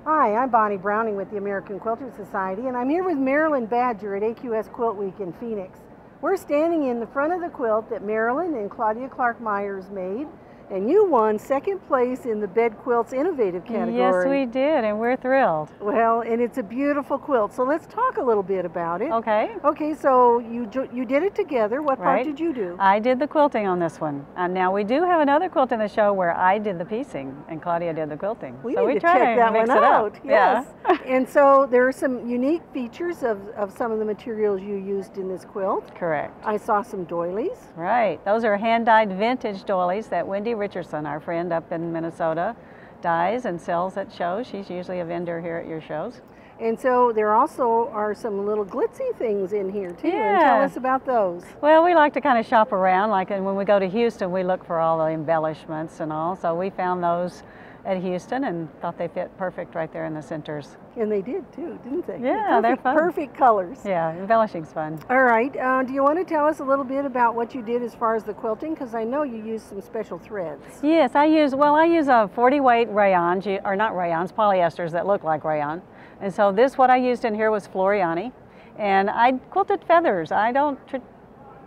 Hi, I'm Bonnie Browning with the American Quilters Society, and I'm here with Marilyn Badger at AQS QuiltWeek in Phoenix. We're standing in the front of the quilt that Marilyn and Claudia Clark Myers made, and you won second place in the Bed Quilts Innovative category. Yes, we did, and we're thrilled. Well, and it's a beautiful quilt, so let's talk a little bit about it. Okay. Okay, so you did it together. What part did you do? I did the quilting on this one. And now we do have another quilt in the show where I did the piecing and Claudia did the quilting. We so need we to try check to that mix one it out. Up. Yes. Yeah. And so there are some unique features of some of the materials you used in this quilt. Correct. I saw some doilies. Right. Those are hand-dyed vintage doilies that Wendy Richardson, our friend up in Minnesota, dyes and sells at shows. She's usually a vendor here at your shows. And so there also are some little glitzy things in here too. Yeah. And tell us about those. Well, we like to kind of shop around, like and when we go to Houston, we look for all the embellishments and all. So we found those at Houston and thought they fit perfect right there in the centers. And they did too, didn't they? Yeah, they're fun. Perfect colors. Yeah, embellishing's fun. All right, do you want to tell us a little bit about what you did as far as the quilting? Because I know you used some special threads. Yes, I use a 40 weight rayons, or not rayons, polyesters that look like rayon. And so what I used in here was Floriani. And I quilted feathers. I don't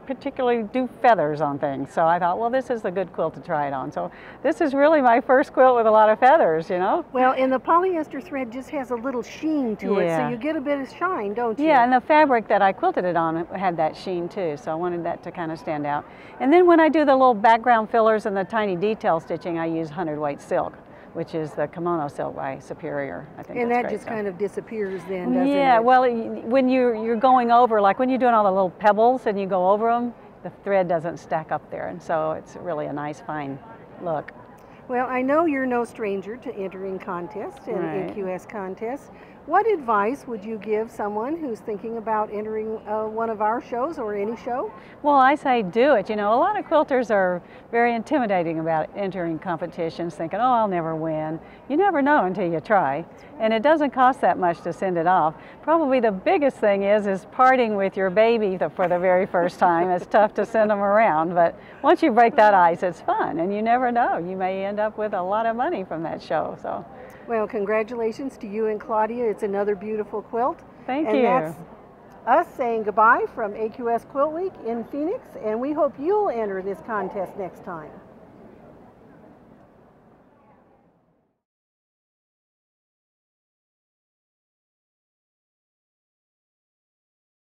particularly do feathers on things. So I thought, well, this is a good quilt to try it on. So this is really my first quilt with a lot of feathers, you know? Well, and the polyester thread just has a little sheen to it, so you get a bit of shine, don't you? Yeah, and the fabric that I quilted it on had that sheen too, so I wanted that to kind of stand out. And then when I do the little background fillers and the tiny detail stitching, I use 100-weight silk, which is the kimono silk by Superior. I think and that's that great just stuff. kind of disappears then, doesn't it? Yeah, well, when you're going over, like when you're doing all the little pebbles and you go over them, the thread doesn't stack up there, and so it's really a nice, fine look. Well, I know you're no stranger to entering contests and Right. AQS contests. What advice would you give someone who's thinking about entering one of our shows or any show? Well, I say do it. You know, a lot of quilters are very intimidating about entering competitions, thinking, oh, I'll never win. You never know until you try. And it doesn't cost that much to send it off. Probably the biggest thing is parting with your baby for the very first time. It's tough to send them around, but once you break that ice, it's fun, and you never know. You may end up with a lot of money from that show. So. Well, congratulations to you and Claudia. It's another beautiful quilt. Thank you. And that's us saying goodbye from AQS QuiltWeek in Phoenix, and we hope you'll enter this contest next time.